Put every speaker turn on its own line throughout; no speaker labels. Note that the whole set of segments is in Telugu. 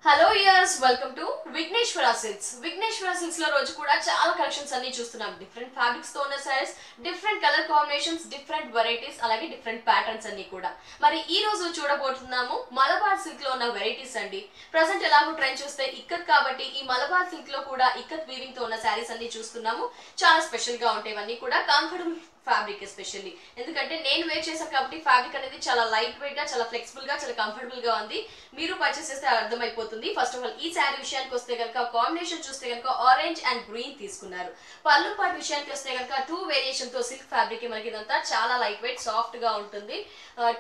Hello years welcome to Vighneshwara Silks. Vighneshwara Silks లో రోజు కూడా చాలా కలెక్షన్స్ అన్ని చూస్తున్నాం. డిఫరెంట్ ఫ్యాబ్రిక్స్ తో ఉన్న saris, different colour combinations, different varieties, అలాగే డిఫరెంట్ ప్యాటర్న్స్ అన్ని కూడా. మరి ఈ రోజు చూడబోతున్నాము మలబార్ సిల్క్ లో ఉన్న వెరైటీస్ అండి. ప్రెసెంట్ ఎలాగో ట్రెండ్ చూస్తే ఇక్కత్ కాబట్టి ఈ మలబార్ సిల్క్ లో కూడా ఇక్కత్ వీవింగ్ తో ఉన్న సారీస్ అన్ని చూస్తున్నాము. చాలా స్పెషల్ గా ఉంటాయి ఇవన్నీ కూడా. కంఫర్టబుల్ ఫ్యాబ్రిక్ ఎస్పెషల్లీ, ఎందుకంటే నేను వేర్ చేశాను కాబట్టి ఫ్యాబ్రిక్ అనేది చాలా లైట్ వెయిట్ గా, చాలా ఫ్లెక్సిబుల్ గా, చాలా కంఫర్టబుల్ గా ఉంది. మీరు పర్చేస్ చేస్తే అర్థమైపోతుంది. ఫస్ట్ ఆఫ్ ఆల్ ఈ శారీ విషయానికి వస్తే కనుక కాంబినేషన్ చూస్తే కనుక ఆరెంజ్ అండ్ గ్రీన్ తీసుకున్నారు. పళ్ళు పాటు విషయానికి వస్తే కనుక 2 వేరియేషన్ తో సిల్క్ ఫ్యాబ్రిక్ మనకి ఇదంతా చాలా లైట్ వెయిట్ సాఫ్ట్ గా ఉంటుంది.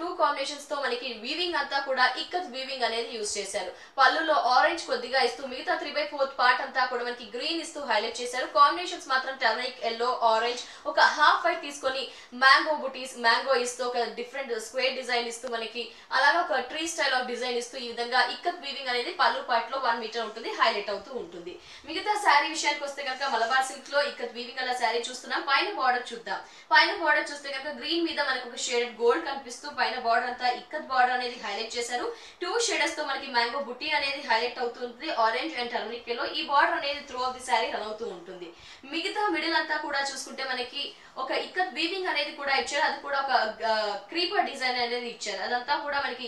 2 కాంబినేషన్స్ తో మనకి వీవింగ్ అంతా కూడా ఇక్కత్ వీవింగ్ అనేది యూజ్ చేశారు. పళ్ళులో ఆరెంజ్ కొద్దిగా ఇస్తూ మిగతా 3/4 పార్ట్ అంతా కూడా మనకి గ్రీన్ ఇస్తూ హైలైట్ చేశారు. కాంబినేషన్స్ మాత్రం టర్మరిక్, ఎల్లో, ఆరెంజ్, ఒక హాఫ్ వైట్ తీసుకొని మ్యాంగో బుటీస్, మ్యాంగో ఇస్తూ ఒక డిఫరెంట్ స్క్వేర్ డిజైన్ ఇస్తూ మనకి అలాగే ఒక ట్రీ స్టైల్ ఆఫ్ డిజైన్ ఇస్తూ ఈ విధంగా ఇక్కత్ వీవింగ్ అనేది పళ్ళు పార్ట్ లో 1 మీటర్ ఉంటుంది, హైలైట్ అవుతూ ఉంటుంది. మిగతా శారీ విషయానికి వస్తే కనుక మలబార్ సిల్క్ లో ఇక్కత్ వీవింగ్ అలా శారీ చూస్తున్నాం. పైన బార్డర్ చూద్దాం. పైన బార్డర్ చూస్తే కనుక గ్రీన్ మీద మనకు ఒక షేడెడ్ గోల్డ్ కనిపిస్తూ పైన బార్డర్ అంతా ఇక్కత్ బార్డర్ అనేది హైలైట్ చేశారు. 2 షేడర్స్ తో మనకి మ్యాంగో బుట్టి అనేది హైలైట్ అవుతుంది. ఆరెంజ్ అండ్ టర్మరిక్ లో ఈ బార్డర్ అనేది through of the sari run అవుతూ ఉంటుంది. మిగతా మిడిల్ అంతా కూడా చూసుకుంటే మనకి ఒక ఇక్కత్ వీవింగ్ అనేది కూడా ఇచ్చారు. అది కూడా ఒక క్రీపర్ డిజైన్ అనేది ఇచ్చారు. అదంతా కూడా మనకి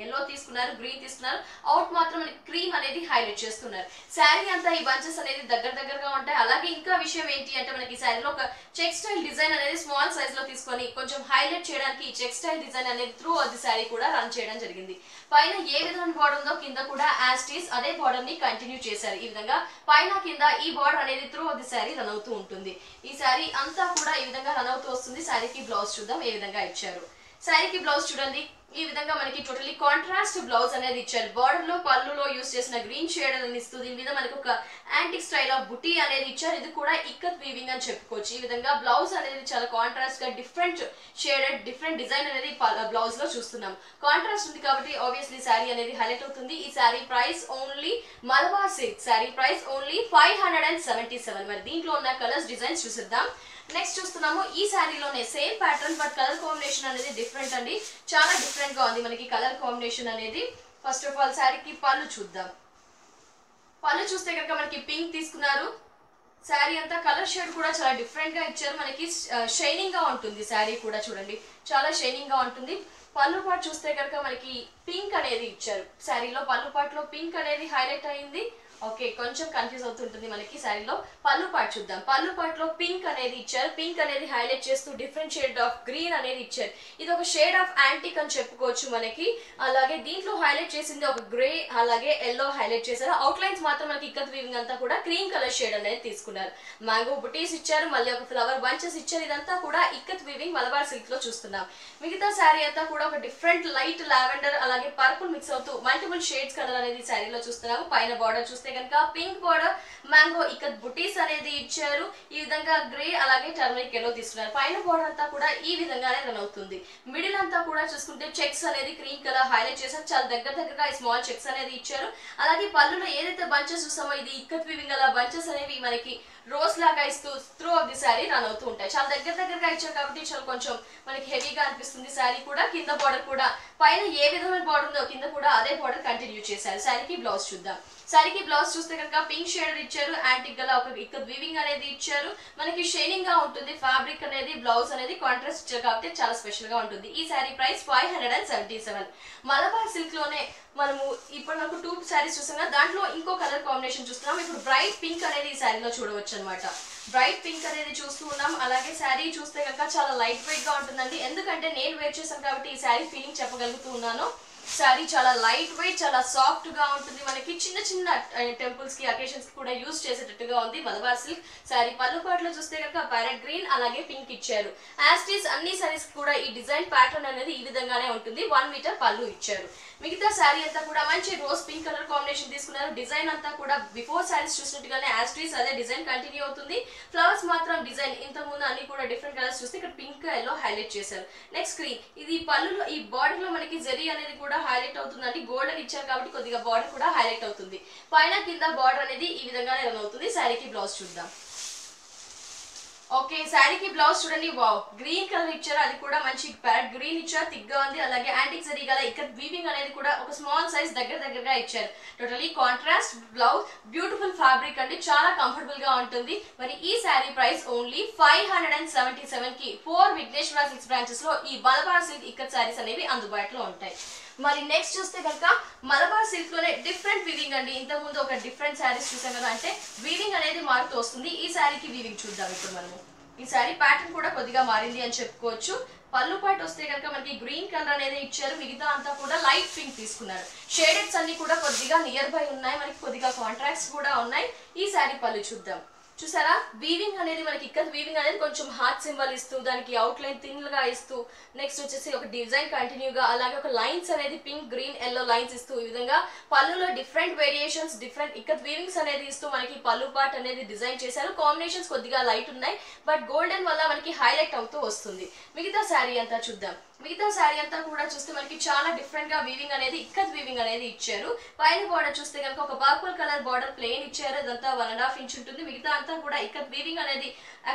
ఎల్లో తీసుకున్నారు, గ్రీన్ తీసుకున్నారు. అవుట్ మాత్రం మనకి క్రీమ్ అనేది హైలైట్ చేస్తున్నారు. శారీ అంతా ఈ బంచెస్ అనేది దగ్గరగా ఉంటాయి. అలాగే ఇంకా విషయం ఏంటి అంటే మనకి శారీలో ఒక చెక్ స్టైల్ డిజైన్ అనేది స్మాల్ సైజ్ లో తీసుకొని కొంచెం హైలైట్ చేయడానికి ఈ చెక్ స్టైల్ డిజైన్ అనేది త్రూ ఆఫ్ ది శారీ కూడా రన్ చేయడం జరిగింది. పైన ఏ విధమైన బార్డర్ ఉందో కింద కూడా యాస్టీస్ అదే బార్డర్ ని కంటిన్యూ చేశారు. ఈ విధంగా పైన కింద ఈ బార్డర్ అనేది through of the sari run అవుతూ ఉంటుంది. ఈ శారీ అంతా కూడా ఈ విధంగా రన్ అవుతూ వస్తుంది. శారీకి బ్లౌజ్ చూద్దాం ఏ విధంగా ఇచ్చారు. శారీకి బ్లౌజ్ చూడండి. ఈ విధంగా మనకి టోటలీ కాంట్రాస్ట్ బ్లౌజ్ అనేది ఇచ్చారు. బార్డర్ లో పళ్ళులో యూస్ చేసిన గ్రీన్ షేడ్ అనేది ఇస్తూ దీని మీద మనకి ఒక యాంటిక్ స్టైల్ ఆఫ్ బుటీ అనేది ఇచ్చారు. ఇది కూడా ఇక్కత్ వీవింగ్ అని చెప్పుకోవచ్చు. ఈ విధంగా బ్లౌజ్ అనేది చాలా కాంట్రాస్ట్ గా డిఫరెంట్ షేడెడ్ డిఫరెంట్ డిజైన్ అనేది బ్లౌజ్ లో చూస్తున్నాం. కాంట్రాస్ట్ ఉంది కాబట్టి ఆబ్వియస్లీ శారీ అనేది హైలైట్ అవుతుంది. ఈ sari price only Malabar silk sari price only 577. మరి దీంట్లో ఉన్న కలర్స్ డిజైన్స్ చూసిద్దాం. నెక్స్ట్ చూస్తున్నాము ఈ శారీలోనే same pattern but colour combination అనేది డిఫరెంట్ అండి. చాలా డిఫరెంట్ గా ఉంది మనకి కలర్ కాంబినేషన్ అనేది. ఫస్ట్ ఆఫ్ ఆల్ శారీకి పళ్ళు చూద్దాం. పళ్ళు చూస్తే కనుక మనకి పింక్ తీసుకున్నారు. శారీ అంతా కలర్ షేడ్ కూడా చాలా డిఫరెంట్ గా ఇచ్చారు. మనకి షైనింగ్ గా ఉంటుంది. శారీ కూడా చూడండి చాలా షైనింగ్ గా ఉంటుంది. పళ్ళు పాటు చూస్తే కనుక మనకి పింక్ అనేది ఇచ్చారు. శారీలో పళ్ళు పాటులో పింక్ అనేది హైలైట్ అయింది. ఓకే, కొంచెం కన్ఫ్యూజ్ అవుతుంటుంది మనకి. శారీలో పళ్ళు పాటు చూద్దాం. పళ్ళు పాటులో పింక్ అనేది ఇచ్చారు. పింక్ అనేది హైలైట్ చేస్తూ డిఫరెంట్ షేడ్ ఆఫ్ గ్రీన్ అనేది ఇచ్చారు. ఇది ఒక షేడ్ ఆఫ్ యాంటిక్ అని చెప్పుకోవచ్చు మనకి. అలాగే దీంట్లో హైలైట్ చేసింది ఒక గ్రే అలాగే ఎల్లో హైలైట్ చేశారు. అవుట్ లైన్స్ మాత్రం మనకి ఇక్కత్ వీవింగ్ అంతా కూడా క్రీమ్ కలర్ షేడ్ అనేది తీసుకున్నారు. మ్యాంగో బుటీస్ ఇచ్చారు, మళ్ళీ ఒక ఫ్లవర్ బంచెస్ ఇచ్చారు. ఇదంతా కూడా ఇక్కత్ వీవింగ్ మలబార్ సిల్క్ లో చూస్తున్నాం. మిగతా శారీ అంతా కూడా ఒక డిఫరెంట్ లైట్ లావెండర్ అలాగే పర్పుల్ మిక్స్ అవుతూ మల్టిపుల్ షేడ్స్ కలర్ అనేది శారీలో చూస్తున్నాము. పైన బార్డర్ చూస్తే కనుక పింక్ బార్డర్, మ్యాంగో ఇక్కత్ బుటీస్ అనేది ఇచ్చారు. ఈ విధంగా గ్రే అలాగే టర్మరిక్ ఎల్లో తీసుకున్నారు. పైన బార్డర్ అంతా కూడా ఈ విధంగానే రన్ అవుతుంది. మిడిల్ అంతా కూడా చూసుకుంటే చెక్స్ అనేది క్రీమ్ కలర్ హైలైట్ చేశారు. చాలా దగ్గరగా ఈ స్మాల్ చెక్స్ అనేది ఇచ్చారు. అలాగే పళ్ళులో ఏదైతే బంచెస్ చూసామో ఇది ఇక్కత్ వీవింగ్ అలా బంచెస్ అనేవి మనకి రోజ్ లాగా ఇస్తూ through of the sari run అవుతూ ఉంటాయి. చాలా దగ్గరగా ఇచ్చారు కాబట్టి చాలా కొంచెం మనకి హెవీగా అనిపిస్తుంది శారీ కూడా. కింద బార్డర్ కూడా పైన ఏ విధమైన బార్డర్ ఉందో కింద కూడా అదే బార్డర్ కంటిన్యూ చేశారు. శారీకి బ్లౌజ్ చూద్దాం. శారీకి బ్లౌజ్ చూస్తే కనుక పింక్ షేడ్ ఇచ్చారు. యాంటిక్ గల ఒక ఇక్కత్ వీవింగ్ అనేది ఇచ్చారు. మనకి షైనింగ్ గా ఉంటుంది. ఫ్యాబ్రిక్ అనేది బ్లౌజ్ అనేది కాంట్రాస్ట్ ఇచ్చారు కాబట్టి చాలా స్పెషల్ గా ఉంటుంది. ఈ శారీ ప్రైస్ 577. మలబార్ సిల్క్ లోనే మనము ఇప్పుడు నాకు 2 శారీస్ చూసాం. దాంట్లో ఇంకో కలర్ కాంబినేషన్ చూస్తున్నాం. ఇప్పుడు బ్రైట్ పింక్ అనేది ఈ శారీలో చూడవచ్చు అనమాట. బ్రైట్ పింక్ అనేది చూస్తూ ఉన్నాం. అలాగే శారీ చూస్తే కనుక చాలా లైట్ వెయిట్ గా ఉంటుందండి. ఎందుకంటే నేను వేర్ చేశాను కాబట్టి ఈ శారీ ఫీలింగ్ చెప్పగలుగుతూ ఉన్నాను. శారీ చాలా లైట్ వెయిట్, చాలా సాఫ్ట్ గా ఉంటుంది. మనకి చిన్న టెంపుల్స్ కి అకేషన్స్ కి కూడా యూజ్ చేసేటట్టుగా ఉంది మలబార్ సిల్క్ శారీ. పళ్ళు పాటలో చూస్తే కనుక ప్యారెట్ గ్రీన్ అలాగే పింక్ ఇచ్చారు. యాస్టీస్ అన్ని శారీస్ కూడా ఈ డిజైన్ ప్యాటర్న్ అనేది ఈ విధంగానే ఉంటుంది. 1 మీటర్ పళ్ళు ఇచ్చారు. మిగతా శారీ అంతా కూడా మంచి రోజ్ పింక్ కలర్ కాంబినేషన్ తీసుకున్నారు. డిజైన్ అంతా కూడా బిఫోర్ శారీస్ చూసినట్టుగానే యాస్టీస్ అదే డిజైన్ కంటిన్యూ అవుతుంది. ఫ్లవర్స్ మాత్రం డిజైన్ ఇంతకు ముందు అన్ని కూడా డిఫరెంట్ కలర్స్ చూస్తే ఇక్కడ పింక్ ఎల్లో హైలైట్ చేశారు. నెక్స్ట్ గ్రీన్ ఇది పళ్ళులో ఈ బార్డర్ లో మనకి జరీ అనేది కూడా హైలైట్ అవుతుందండి. గోల్డెన్ ఇచ్చారు కాబట్టి కొద్దిగా బార్డర్ కూడా హైలైట్ అవుతుంది. పైన కింద బార్డర్ అనేది ఈ విధంగానే రన్ అవుతుంది. శారీకి బ్లౌజ్ చూద్దాం. ఓకే, శారీకి బ్లౌజ్ చూడండి. వావ్, గ్రీన్ కలర్ ఇచ్చారు, అది కూడా మంచి ప్యారెట్ గ్రీన్ ఇచ్చారు, థిక్ గా ఉంది. అలాగే యాంటిక్ జరీ గల ఇక్కడ వీవింగ్ అనేది కూడా ఒక స్మాల్ సైజ్ దగ్గరగా ఇచ్చారు. Totally contrast blouse, beautiful fabric అండి, చాలా కంఫర్టబుల్ గా ఉంటుంది. మరి ఈ శారీ ప్రైస్ ఓన్లీ 577 కి 4 విఘ్నేశ్వర సిల్క్స్ బ్రాంచెస్ లో ఈ మలబార్ సిల్క్ ఇక్కత్ శారీస్ అనేవి అందుబాటులో ఉంటాయి. మరి నెక్స్ట్ చూస్తే కనుక మలబార్ సిల్క్ లోనే డిఫరెంట్ వీవింగ్ అండి. ఇంతకు ముందు ఒక డిఫరెంట్ శారీస్ చూసాం కదా, అంటే వీవింగ్ అనేది మారుతూ వస్తుంది. ఈ శారీకి వీవింగ్ చూద్దాం ఇప్పుడు మనము. ఈ శారీ ప్యాటర్న్ కూడా కొద్దిగా మారింది అని చెప్పుకోవచ్చు. పళ్ళు పాటు వస్తే కనుక మనకి గ్రీన్ కలర్ అనేది ఇచ్చారు, మిగతా అంతా కూడా లైట్ పింక్ తీసుకున్నారు. షేడెడ్స్ అన్ని కూడా కొద్దిగా నియర్ బై ఉన్నాయి, మనకి కొద్దిగా కాంట్రాక్ట్స్ కూడా ఉన్నాయి. ఈ శారీ పళ్ళు చూద్దాం. చూసారా, వీవింగ్ అనేది మనకి ఇక్కత్ వీవింగ్ అనేది కొంచెం హార్ట్ సింబల్ ఇస్తూ, దానికి అవుట్ లైన్ థిన్ గా ఇస్తూ, నెక్స్ట్ వచ్చేసి ఒక డిజైన్ కంటిన్యూగా, అలాగే ఒక లైన్స్ అనేది పింక్ గ్రీన్ ఎల్లో లైన్స్ ఇస్తూ, ఈ విధంగా పళ్ళులో డిఫరెంట్ వేరియేషన్స్, డిఫరెంట్ ఇక్కత్ వీవింగ్స్ అనేది ఇస్తూ మనకి పళ్ళు పార్ట్ అనేది డిజైన్ చేశారు. కాంబినేషన్స్ కొద్దిగా లైట్ ఉన్నాయి, బట్ గోల్డెన్ వల్ల మనకి హైలైట్ అవుతూ వస్తుంది. మిగతా శారీ అంతా చూద్దాం. మిగతా శారీ అంతా కూడా చూస్తే మనకి చాలా డిఫరెంట్ గా వీవింగ్ అనేది ఇక్కత్ వీవింగ్ అనేది ఇచ్చారు. పైన బార్డర్ చూస్తే కనుక ఒక పర్పుల్ కలర్ బార్డర్ ప్లెయిన్ ఇచ్చారు, అదంతా 1.5 ఇంచ్ ఉంటుంది. మిగతా అంతా కూడా ఇక్కత్ వీవింగ్ అనేది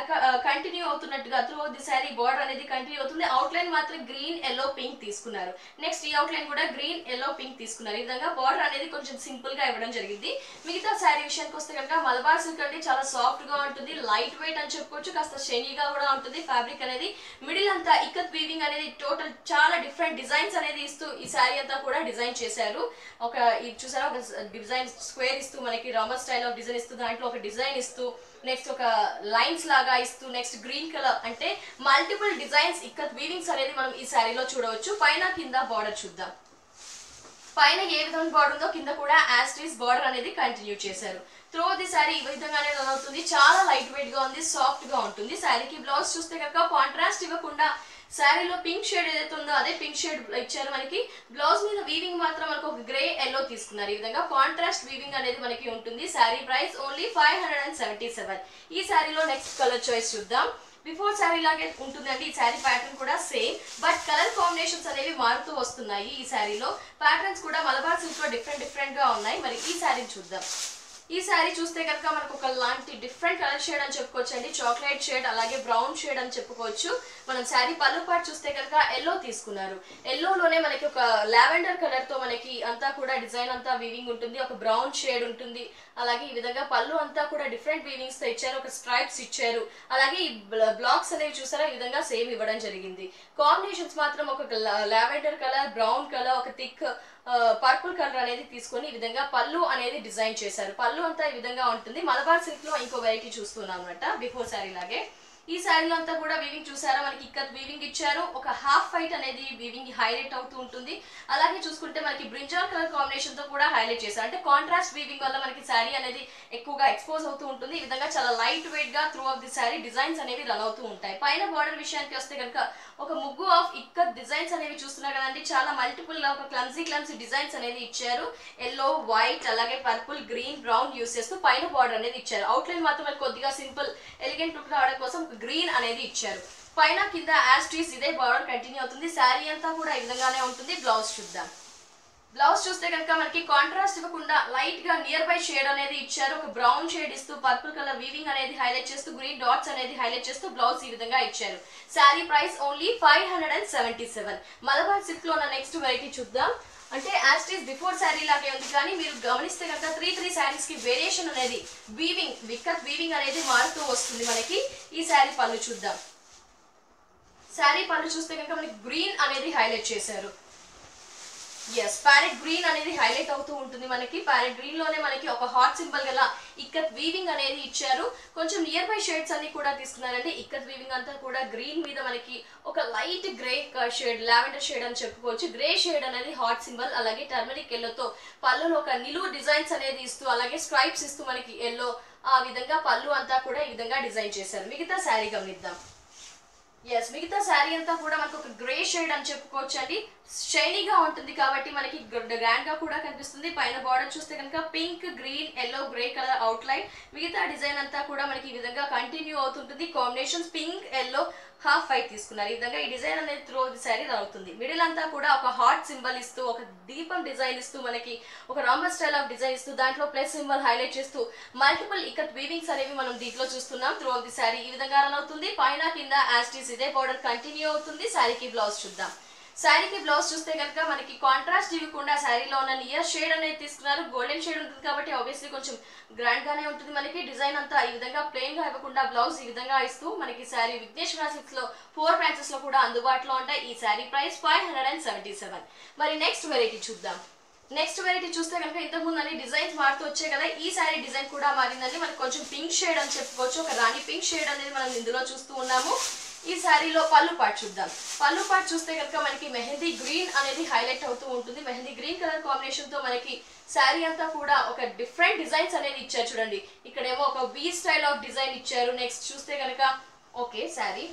కంటిన్యూ అవుతున్నట్టుగా త్రూ ది శారీ బార్డర్ అనేది కంటిన్యూ అవుతుంది. అవుట్ లైన్ మాత్రం గ్రీన్ ఎల్లో పింక్ తీసుకున్నారు. నెక్స్ట్ ఈ అవుట్ లైన్ కూడా గ్రీన్ ఎల్లో పింక్ తీసుకున్నారు. ఈ విధంగా బార్డర్ అనేది కొంచెం సింపుల్ గా ఇవ్వడం జరిగింది. మిగతా శారీ విషయానికి వస్తే కనుక మలబార్ సిల్క్ అంటే చాలా సాఫ్ట్ గా ఉంటుంది, లైట్ వెయిట్ అని చెప్పుకోవచ్చు, కాస్త షైనీగా కూడా ఉంటుంది. ఫ్యాబ్రిక్ అనేది మిడిల్ అంతా ఇక్కత్ వీవింగ్ అనేది టోటల్ చాలా డిఫరెంట్ డిజైన్స్ అనేది ఇస్తూ ఈ శారీ అంతా కూడా డిజైన్ చేశారు. ఒక ఇది చూసారా, ఒక డిజైన్ స్క్వేర్ ఇస్తూ మనకి రామర్ స్టైల్ ఆఫ్ డిజైన్ ఇస్తూ, దాంట్లో ఒక డిజైన్ ఇస్తూ, నెక్స్ట్ ఒక లైన్స్ లాగా ఇస్తూ, నెక్స్ట్ గ్రీన్ కలర్, అంటే మల్టిపుల్ డిజైన్స్ ఇక్కత్ వీవింగ్స్ అనేది మనం ఈ శారీలో చూడవచ్చు. పైన కింద బార్డర్ చూద్దాం. పైన ఏ విధంగా బార్డర్ ఉందో కింద కూడా యాస్టీస్ బార్డర్ అనేది కంటిన్యూ చేశారు. త్రూ ది శారీ ఈ విధంగానే రన్ అవుతుంది. చాలా లైట్ వెయిట్ గా ఉంది, సాఫ్ట్ గా ఉంటుంది. శారీకి బ్లౌజ్ చూస్తే కనుక కాంట్రాస్ట్ ఇవ్వకుండా శారీలో పింక్ షేడ్ ఏదైతే ఉందో అదే పింక్ షేడ్ ఇచ్చారు. మనకి బ్లౌజ్ మీద వీవింగ్ మాత్రం మనకు ఒక గ్రే ఎల్లో తీసుకున్నారు. ఈ విధంగా కాంట్రాస్ట్ వీవింగ్ అనేది మనకి ఉంటుంది. Sari price only 577. ఈ శారీలో నెక్స్ట్ కలర్ చాయిస్ చూద్దాం. బిఫోర్ శారీ లాగే ఉంటుందండి ఈ శారీ ప్యాటర్న్ కూడా సేమ్, బట్ కలర్ కాంబినేషన్స్ అనేవి మారుతూ వస్తున్నాయి. ఈ శారీలో ప్యాటర్న్స్ కూడా మలబార్ సిల్క్ లో డిఫరెంట్ గా ఉన్నాయి. మరి ఈ శారీని చూద్దాం. ఈ శారీ చూస్తే కనుక మనకు ఒక లాంటి డిఫరెంట్ కలర్ షేడ్ అని చెప్పుకోవచ్చు అండి. చాక్లెట్ షేడ్ అలాగే బ్రౌన్ షేడ్ అని చెప్పుకోవచ్చు. మనం శారీ పళ్ళు పార్ట్ చూస్తే కనుక ఎల్లో తీసుకున్నారు. ఎల్లోలోనే మనకి ఒక లావెండర్ కలర్ తో మనకి అంతా కూడా డిజైన్ అంతా వీవింగ్ ఉంటుంది, ఒక బ్రౌన్ షేడ్ ఉంటుంది. అలాగే ఈ విధంగా పళ్ళు అంతా కూడా డిఫరెంట్ వీవింగ్స్ తో ఇచ్చారు, ఒక స్ట్రైప్స్ ఇచ్చారు. అలాగే ఈ బ్లాక్స్ అనేవి చూసారా, ఈ విధంగా సేమ్ ఇవ్వడం జరిగింది. కాంబినేషన్స్ మాత్రం ఒక లావెండర్ కలర్, బ్రౌన్ కలర్, ఒక థిక్ పర్పుల్ కలర్ అనేది తీసుకొని ఈ విధంగా పళ్ళు అనేది డిజైన్ చేశారు. పళ్ళు అంతా ఈ విధంగా ఉంటుంది. మలబార్ సిల్క్ లో ఇంకో వెరైటీ చూస్తున్నాం అనమాట బిఫోర్ శారీ లాగే. ఈ శారీలో అంతా కూడా వీవింగ్ చూసారా, మనకి ఇక్కత్ వీవింగ్ ఇచ్చారు. ఒక హాఫ్ వైట్ అనేది వీవింగ్ హైలైట్ అవుతూ ఉంటుంది. అలాగే చూసుకుంటే మనకి బ్రింజాల్ కలర్ కాంబినేషన్ తో కూడా హైలైట్ చేశారు. అంటే కాంట్రాస్ట్ వీవింగ్ వల్ల మనకి శారీ అనేది ఎక్కువగా ఎక్స్పోజ్ అవుతూ ఉంటుంది. ఈ విధంగా చాలా లైట్ వెయిట్ గా through of the sari designs అనేవి రన్ అవుతూ ఉంటాయి. పైన బార్డర్ విషయానికి వస్తే కనుక ఒక ముగ్గు ఆఫ్ ఇక్కత్ డిజైన్స్ అనేవి చూస్తున్నారు కదండి. చాలా మల్టిపుల్ గా ఒక క్లమ్సీ డిజైన్స్ అనేది ఇచ్చారు. ఎల్లో, వైట్, అలాగే పర్పుల్, గ్రీన్, బ్రౌన్ యూస్ చేస్తూ పైన బార్డర్ అనేది ఇచ్చారు. అవుట్ లైన్ మాత్రం కొద్దిగా సింపుల్ ఎలిగెంట్ లుక్ రావడం కోసం గ్రీన్ అనేది ఇచ్చారు. పైన కింద యాస్టీస్ ఇదే బార్డర్ కంటిన్యూ అవుతుంది. శారీ అంతా కూడా ఈ విధంగానే ఉంటుంది. బ్లౌజ్ చూద్దాం. బ్లౌజ్ చూస్తే కనుక మనకి కాంట్రాస్ట్ ఇవ్వకుండా లైట్ గా నియర్ బై షేడ్ అనేది ఇచ్చారు. ఒక బ్రౌన్ షేడ్ ఇస్తూ పర్పుల్ కలర్ వీవింగ్ అనేది హైలైట్ చేస్తూ, గ్రీన్ డాట్స్ అనేది హైలైట్ చేస్తూ బ్లౌజ్ ఈ విధంగా ఇచ్చారు. Sari price only 577. Malabar silk లో ఉన్న నెక్స్ట్ వెరైటీ చూద్దాం. అంటే యాస్టీస్ బిఫోర్ శారీ లాగే ఉంది, కానీ మీరు గమనిస్తే కనుక 3 శారీస్ కి వేరియేషన్ అనేది వీవింగ్ విక్కత్ వీవింగ్ అనేది మారుతూ వస్తుంది మనకి. ఈ శారీ పళ్ళు చూద్దాం. శారీ పళ్ళు చూస్తే కనుక మనకి గ్రీన్ అనేది హైలైట్ చేశారు. ఎస్, ప్యారెట్ గ్రీన్ అనేది హైలైట్ అవుతూ ఉంటుంది మనకి. ప్యారెట్ గ్రీన్ లోనే మనకి ఒక హార్ట్ సింబల్ గల ఇక్కత్ వీవింగ్ అనేది ఇచ్చారు. కొంచెం నియర్ బై షేడ్స్ అన్ని కూడా తీసుకున్నారండి. ఇక్కత్ వీవింగ్ అంతా కూడా గ్రీన్ మీద మనకి ఒక light grey shade, lavender shade అని చెప్పుకోవచ్చు. గ్రే షేడ్ అనేది హార్ట్ సింబల్, అలాగే టర్మరిక్ ఎల్లోతో పళ్ళులో ఒక నిలువు డిజైన్స్ అనేది ఇస్తూ, అలాగే స్ట్రైప్స్ ఇస్తూ మనకి ఎల్లో ఆ విధంగా పళ్ళు అంతా కూడా ఈ విధంగా డిజైన్ చేశారు. మిగతా శారీ గమనిద్దాం. ఎస్, మిగతా శారీ అంతా కూడా మనకు ఒక గ్రే షేడ్ అని చెప్పుకోవచ్చు అండి. షైనీగా ఉంటుంది కాబట్టి మనకి గ్రాండ్ గా కూడా కనిపిస్తుంది. పైన బార్డర్ చూస్తే కనుక pink, green, yellow, grey colour out line. మిగతా డిజైన్ అంతా కూడా మనకి ఈ విధంగా కంటిన్యూ అవుతుంటుంది. Combinations pink, yellow, half white తీసుకున్నారు. ఈ విధంగా ఈ డిజైన్ అనేది త్రూ ది శారీ అవుతుంది. మిడిల్ అంతా కూడా ఒక హార్ట్ సింబల్ ఇస్తూ, ఒక దీపం డిజైన్ ఇస్తూ, మనకి ఒక రాంబర్ స్టైల్ ఆఫ్ డిజైన్ ఇస్తూ, దాంట్లో ప్లస్ సింబల్ హైలైట్ చేస్తూ మల్టిపుల్ ఇక్కత్ వీవింగ్స్ అనేవి మనం దీంట్లో చూస్తున్నాం. త్రూ ది శారీ ఈ విధంగా రన్ అవుతుంది. పైన కింద యాస్టీస్ ఇదే బార్డర్ కంటిన్యూ అవుతుంది. శారీకి బ్లౌజ్ చూద్దాం. శారీకి బ్లౌజ్ చూస్తే కనుక మనకి కాంట్రాస్ట్ ఇవ్వకుండా శారీలో ఉన్న నియర్ షేడ్ అనేది తీసుకున్నారు. గోల్డెన్ షేడ్ ఉంటుంది కాబట్టి ఆబ్వియస్లీ కొంచెం గ్రాండ్ గానే ఉంటుంది. మనకి డిజైన్ అంతా ఈ విధంగా ప్లెయిన్ గా ఇవ్వకుండా బ్లౌజ్ ఈ విధంగా ఇస్తూ మనకి శారీ విఘ్నేశ్వర సిల్క్స్ లో 4 బ్రాంచెస్ లో కూడా అందుబాటులో ఉంటాయి. ఈ శారీ ప్రైస్ 577. మరి నెక్స్ట్ వెరైటీ చూద్దాం. నెక్స్ట్ వెరైటీ చూస్తే కనుక ఇంతకుముందు అన్ని డిజైన్స్ మారుతూ వచ్చాయి కదా, ఈ శారీ డిజైన్ కూడా మారిందండి. మనకి కొంచెం పింక్ షేడ్ అని చెప్పుకోవచ్చు. ఒక రాణి పింక్ షేడ్ అనేది మనం ఇందులో చూస్తూ ఉన్నాము. ఈ శారీలో పళ్ళు పార్ట్ చూద్దాం. పళ్ళు పార్ట్ చూస్తే కనుక మనకి మెహందీ గ్రీన్ అనేది హైలైట్ అవుతూ ఉంటుంది. మెహందీ గ్రీన్ కలర్ కాంబినేషన్ తో మనకి శారీ అంతా కూడా ఒక డిఫరెంట్ డిజైన్స్ అనేది ఇచ్చారు. చూడండి, ఇక్కడేమో ఒక వి స్టైల్ ఆఫ్ డిజైన్ ఇచ్చారు. నెక్స్ట్ చూస్తే కనుక ఓకే శారీ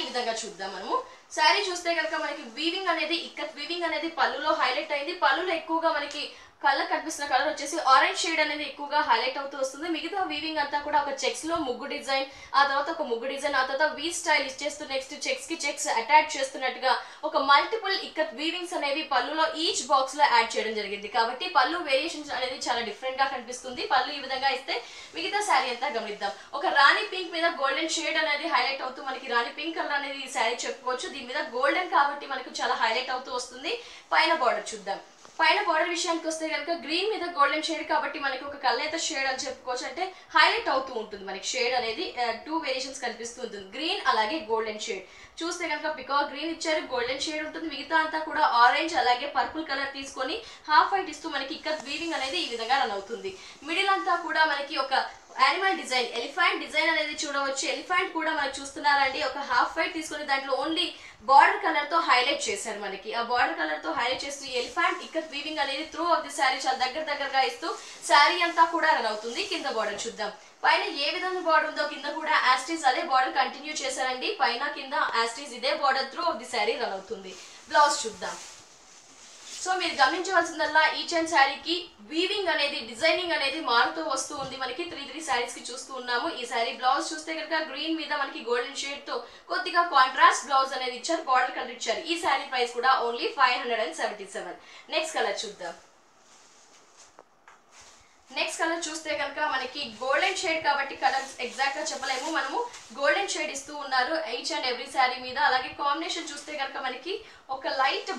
ఈ విధంగా చూద్దాం. మనము శారీ చూస్తే కనుక మనకి వీవింగ్ అనేది ఇక్కత్ వీవింగ్ అనేది పళ్ళులో హైలైట్ అయింది. పళ్ళులో ఎక్కువగా మనకి కలర్ కనిపిస్తున్న కలర్ వచ్చేసి ఆరెంజ్ షేడ్ అనేది ఎక్కువగా హైలైట్ అవుతూ వస్తుంది. మిగతా వీవింగ్ అంతా కూడా ఒక చెక్స్ లో ముగ్గు డిజైన్, ఆ తర్వాత ఒక ముగ్గు డిజైన్, ఆ తర్వాత వీ స్టైల్ ఇచ్చేస్తూ నెక్స్ట్ చెక్స్ కి చెక్స్ అటాచ్ చేస్తున్నట్టుగా ఒక మల్టిపుల్ ఇక్కత్ వీవింగ్స్ అనేవి పళ్ళులో ఈచ్ బాక్స్ లో యాడ్ చేయడం జరిగింది. కాబట్టి పళ్ళు వేరియేషన్స్ అనేది చాలా డిఫరెంట్ గా కనిపిస్తుంది. పళ్ళు ఈ విధంగా ఇస్తే మిగతా శారీ అంతా గమనిద్దాం. ఒక రాణి పింక్ మీద గోల్డెన్ షేడ్ అనేది హైలైట్ అవుతూ మనకి రాణి పింక్ కలర్ అనేది ఈ శారీ చెప్పుకోవచ్చు. దీని మీద గోల్డెన్ కాబట్టి మనకు చాలా హైలైట్ అవుతూ వస్తుంది. పైన బార్డర్ చూద్దాం. పైన బార్డర్ విషయానికి వస్తే కనుక గ్రీన్ మీద గోల్డెన్ షేడ్ కాబట్టి మనకి ఒక కల్నేత షేడ్ అని చెప్పుకోవచ్చు. అంటే హైలైట్ అవుతూ ఉంటుంది. మనకి షేడ్ అనేది 2 వేరియేషన్స్ కనిపిస్తూ ఉంటుంది. గ్రీన్ అలాగే గోల్డెన్ షేడ్ చూస్తే కనుక పికాక్ గ్రీన్ ఇచ్చారు, గోల్డెన్ షేడ్ ఉంటుంది. మిగతా అంతా కూడా ఆరెంజ్ అలాగే పర్పుల్ కలర్ తీసుకొని హాఫ్ వైట్ ఇస్తూ మనకి ఇక్కత్ వీవింగ్ అనేది ఈ విధంగా రన్ అవుతుంది. మిడిల్ అంతా కూడా మనకి ఒక యానిమల్ డిజైన్, ఎలిఫెంట్ డిజైన్ అనేది చూడవచ్చు. ఎలిఫెంట్ కూడా మనకి చూస్తున్నారండి. ఒక హాఫ్ వైట్ తీసుకొని దాంట్లో ఓన్లీ బార్డర్ కలర్ తో హైలైట్ చేశారు. మనకి ఆ బార్డర్ కలర్ తో హైలైట్ చేస్తూ ఎలిఫెంట్ ఇక్కత్ వీవింగ్ అనేది త్రూ ఆఫ్ ది శారీ చాలా దగ్గరగా ఇస్తూ శారీ అంతా కూడా రన్ అవుతుంది. కింద బార్డర్ చూద్దాం. పైన ఏ విధంగా బార్డర్ ఉందో కింద కూడా యాస్టీస్ అదే బార్డర్ కంటిన్యూ చేశారండి. పైన కింద యాస్టీస్ ఇదే border through of the sari run అవుతుంది. బ్లౌజ్ చూద్దాం. సో మీరు గమనించవలసిందల్లా ఈచ్ అండ్ శారీకి వీవింగ్ అనేది డిజైనింగ్ అనేది మారుతూ వస్తూ ఉంది. మనకి 3 శారీస్ కి చూస్తూ ఉన్నాము. ఈ శారీ బ్లౌజ్ చూస్తే కనుక గ్రీన్ మీద మనకి గోల్డెన్ షేడ్ తో కొద్దిగా కాంట్రాస్ట్ బ్లౌజ్ అనేది ఇచ్చారు. బార్డర్ కలర్ ఇచ్చారు. ఈ శారీ ప్రైస్ కూడా ఓన్లీ 577. నెక్స్ట్ కలర్ చూద్దాం. నెక్స్ట్ కలర్ చూస్తే కనుక మనకి గోల్డెన్ షేడ్ కాబట్టి కలర్ ఎగ్జాక్ట్ గా చెప్పలేము. మనము గోల్డెన్ షేడ్ ఇస్తూ ఉన్నారు ఈచ్ అండ్ ఎవ్రీ శారీ మీద. అలాగే కాంబినేషన్ చూస్తే కనుక మనకి ఒక లైట్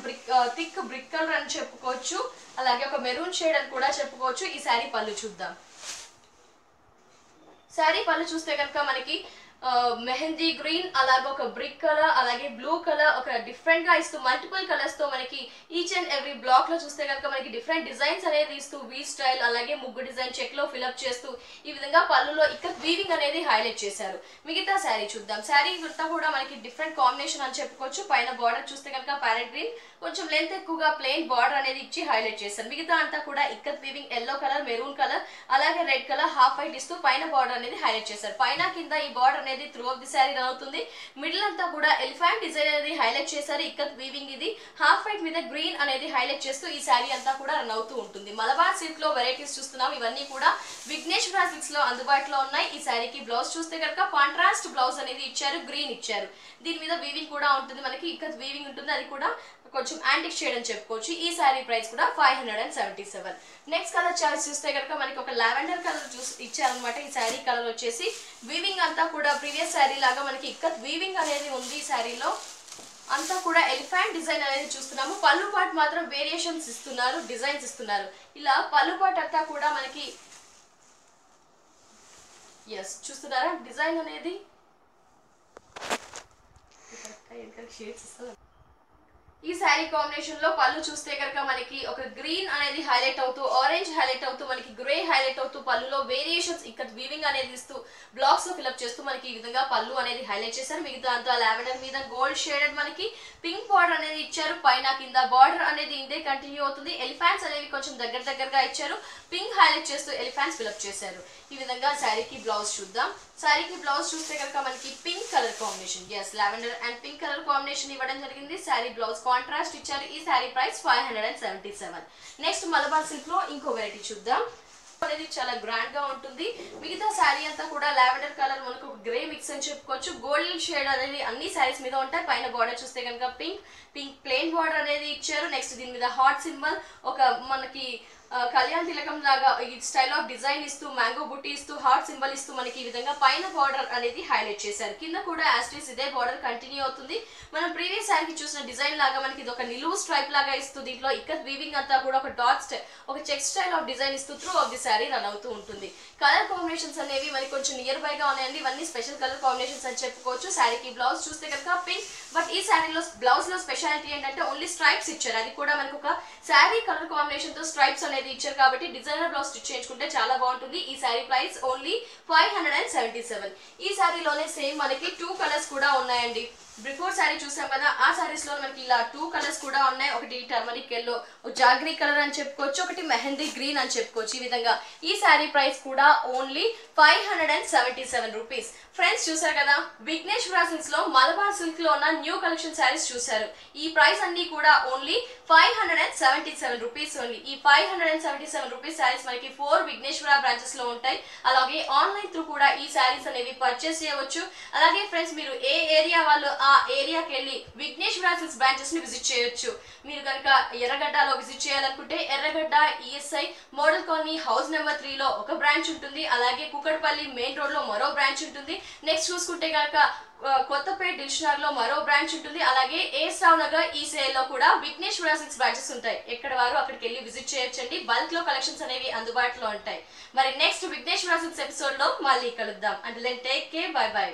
థిక్ బ్రిక్ కలర్ అని చెప్పుకోవచ్చు. అలాగే ఒక మెరూన్ షేడ్ అని కూడా చెప్పుకోవచ్చు. ఈ శారీ పళ్ళు చూద్దాం. శారీ పళ్ళు చూస్తే కనుక మనకి మెహందీ గ్రీన్ అలాగే ఒక బ్రిక్ కలర్ అలాగే బ్లూ కలర్ ఒక డిఫరెంట్ గా ఇస్తూ మల్టిపుల్ కలర్స్ తో మనకి ఈచ్ అండ్ ఎవ్రీ బ్లాక్ లో చూస్తే కనుక మనకి డిఫరెంట్ డిజైన్స్ అనేది ఇస్తూ వీ స్టైల్ అలాగే ముగ్గు డిజైన్ చెక్ లో ఫిల్అప్ చేస్తూ ఈ విధంగా పళ్ళులో ఇక్కత్ వీవింగ్ అనేది హైలైట్ చేశారు. మిగతా శారీ చూద్దాం. శారీ అంతా కూడా మనకి డిఫరెంట్ కాంబినేషన్ అని చెప్పుకోవచ్చు. పైన బార్డర్ చూస్తే కనుక ప్యారెట్ గ్రీన్ కొంచెం లెంత్ ఎక్కువగా ప్లెయిన్ బార్డర్ అనేది ఇచ్చి హైలైట్ చేశారు. మిగతా అంతా కూడా ikat weaving yellow colour, maroon colour అలాగే రెడ్ కలర్ హాఫ్ వైట్ ఇస్తూ పైన బార్డర్ అనేది హైలైట్ చేశారు. పైన కింద ఈ బార్డర్ అనేది through of the sari run అవుతుంది. మిడిల్ అంతా కూడా ఎలిఫెంట్ డిజైన్ అనేది హైలైట్ చేశారు. ఇక్కత్ వీవింగ్ ఇది హాఫ్ వైట్ మీద గ్రీన్ అనేది హైలైట్ చేస్తూ ఈ శారీ అంతా కూడా రన్ అవుతూ ఉంటుంది. మలబార్ సిల్క్ లో వెరైటీస్ చూస్తున్నాం. ఇవన్నీ కూడా విఘ్నేశ్వర సిల్క్స్ లో అందుబాటులో ఉన్నాయి. ఈ శారీకి బ్లౌజ్ చూస్తే కనుక కాంట్రాస్ట్ బ్లౌజ్ అనేది ఇచ్చారు, గ్రీన్ ఇచ్చారు. దీని మీద వీవింగ్ కూడా ఉంటుంది. మనకి ఇక్కత్ వీవింగ్ ఉంటుంది. అది కూడా కొంచెం యాంటిక్ షేడ్ అని చెప్పుకోవచ్చు. ఈ శారీ ప్రైస్ కూడా 577. నెక్స్ట్ కలర్ చాయిస్ చూస్తే కనుక మనకి ఒక లావెండర్ కలర్ ఇచ్చారనమాట. ఈ శారీ కలర్ వచ్చేసి వీవింగ్ అంతా కూడా ప్రీవియస్ శారీ లాగా మనకి ఇక్కత్ వీవింగ్ అనేది ఉంది. ఈ శారీలో అంతా కూడా ఎలిఫెంట్ డిజైన్ అనేది చూస్తున్నాము. పళ్ళు పాట్ మాత్రం వేరియేషన్స్ ఇస్తున్నారు, డిజైన్స్ ఇస్తున్నారు. ఇలా పళ్ళు పాట్ అంతా కూడా మనకి చూస్తున్నారా డిజైన్ అనేది ఈ శారీ కాంబినేషన్ లో పళ్ళు చూస్తే కనుక మనకి ఒక గ్రీన్ అనేది హైలైట్ అవుతూ ఆరెంజ్ హైలైట్ అవుతూ మనకి గ్రే హైలైట్ అవుతూ పళ్ళులో వేరియేషన్స్ ఇక్కడ వీవింగ్ అనేది ఇస్తూ బ్లాక్స్ లో ఫిల్అప్ చేస్తూ మనకి ఈ విధంగా పళ్ళు అనేది హైలైట్ చేశారు. మిగతా అంతా లావెండర్ మీద గోల్డ్ షేడెడ్ మనకి పింక్ బార్డర్ అనేది ఇచ్చారు. పైన కింద బార్డర్ అనేది ఇంతే కంటిన్యూ అవుతుంది. ఎలిఫెంట్స్ అనేవి కొంచెం దగ్గరగా ఇచ్చారు. పింక్ హైలైట్ చేస్తూ ఎలిఫెంట్స్ ఫిల్అప్ చేశారు. ఈ విధంగా శారీకి బ్లౌజ్ చూద్దాం. శారీకి బ్లౌజ్ చూస్తే కనుక మనకి pink colour combination lavender and pink colour combination ఇవ్వడం జరిగింది. శారీ బ్లౌజ్ కాంట్రాస్ట్ ఇచ్చారు. ఈ sari price 577. Next Malabar silk లో ఇంకో వెరైటీ చూద్దాం. అనేది చాలా గ్రాండ్ గా ఉంటుంది. మిగతా శారీ అంతా కూడా లావెండర్ కలర్, మనకు గ్రే మిక్స్ అని చెప్పుకోవచ్చు. గోల్డెన్ షేడ్ అనేది అన్ని శారీస్ మీద ఉంటాయి. పైన బార్డర్ చూస్తే కనుక పింక్ ప్లెయిన్ బార్డర్ అనేది ఇచ్చారు. నెక్స్ట్ దీని మీద హార్ట్ సింబల్, ఒక మనకి కళ్యాణ్ తిలకం లాగా ఈ స్టైల్ ఆఫ్ డిజైన్ ఇస్తూ, మ్యాంగో బుట్టి ఇస్తూ, హార్ట్ సింబల్ ఇస్తూ మనకి ఈ విధంగా పైన బార్డర్ అనేది హైలైట్ చేశారు. కింద కూడా యాస్టీస్ ఇదే బార్డర్ కంటిన్యూ అవుతుంది. మనం ప్రీవియస్ శారీకి చూసిన డిజైన్ లాగా మనకి ఇది ఒక నిలువు స్ట్రైప్ లాగా ఇస్తూ, దీంట్లో ఇక్కడ వీవింగ్ అంతా కూడా ఒక డాట్ స్టైల్, ఒక చెక్ స్టైల్ ఆఫ్ డిజైన్ ఇస్తూ through of the sari run అవుతూ ఉంటుంది. కలర్ కాంబినేషన్స్ అనేవి మనకి కొంచెం నియర్ బై గా ఉన్నాయండి. ఇవన్నీ స్పెషల్ కలర్ కాంబినేషన్స్ అని చెప్పుకోవచ్చు. శారీకి బ్లౌజ్ చూస్తే కనుక పింక్, బట్ ఈ శారీలో బ్లౌజ్ లో స్పెషాలిటీ ఏంటంటే ఓన్లీ స్ట్రైప్స్ ఇచ్చారు. అది కూడా మనకు ఒక శారీ కలర్ కాంబినేషన్ తో స్ట్రైప్స్ అనేది ఇచ్చారు కాబట్టి డిజైనర్ బ్లౌజ్ స్టిచ్ చేయించుకుంటే చాలా బాగుంటుంది. ఈ శారీ ప్రైస్ ఓన్లీ 577. ఈ శారీలోనే సేమ్ మనకి 2 కలర్స్ కూడా ఉన్నాయండి. బిఫోర్ శారీ చూసాం కదా, ఆ శారీస్ లో మనకి ఇలా 2 కలర్స్ కూడా ఉన్నాయి. ఒకటి టర్మరిక్ ఎల్లో, జాగ్రీ కలర్ అని చెప్పుకోవచ్చు, ఒకటి మెహందీ గ్రీన్ అని చెప్పుకోవచ్చు. ఈ విధంగా ఈ శారీ ప్రైస్ కూడా ఓన్లీ 577 రూపీస్. ఫ్రెండ్స్ చూసారు కదా, విఘ్నేశ్వర సిల్క్స్ లో మలబార్ సిల్క్ లో ఉన్న న్యూ కలెక్షన్ శారీస్ చూసారు. ఈ ప్రైస్ అన్ని కూడా ఓన్లీ 577 రూపీస్ ఓన్లీ. ఈ 577 రూపీస్ శారీస్ మనకి 4 విఘ్నేశ్వర బ్రాంచెస్ లో ఉంటాయి. అలాగే ఆన్లైన్ త్రూ కూడా ఈ శారీస్ అనేవి పర్చేస్ చేయవచ్చు. అలాగే ఫ్రెండ్స్, మీరు ఏ ఏరియా వాళ్ళు ఆ ఏరియాకి వెళ్ళి విఘ్నేశ్వర సిల్క్స్ బ్రాంచెస్ ని విజిట్ చేయొచ్చు. మీరు కనుక ఎర్రగడ్డలో విజిట్ చేయాలనుకుంటే ఎర్రగడ్డ ESI model colony house number 3 లో ఒక బ్రాంచ్ ఉంటుంది. అలాగే కుకట్పల్లి మెయిన్ రోడ్ లో మరో బ్రాంచ్ ఉంటుంది. నెక్స్ట్ చూసుకుంటే కనుక కొత్తపేట డివిజనర్ లో మరో బ్రాంచ్ ఉంటుంది. అలాగే ఏస్రావ్ నగర్ ఈసీఐ లో కూడా విఘ్నేశ్వర సిల్క్స్ బ్రాంచెస్ ఉంటాయి. ఎక్కడ వారు అక్కడికి వెళ్ళి విజిట్ చేయొచ్చండి. బల్క్ లో కలెక్షన్స్ అనేవి అందుబాటులో ఉంటాయి. మరి నెక్స్ట్ విఘ్నేశ్వర సిల్క్స్ ఎపిసోడ్ లో మళ్ళీ కలుద్దాం. అంటే టేక్ కేర్, బై బై.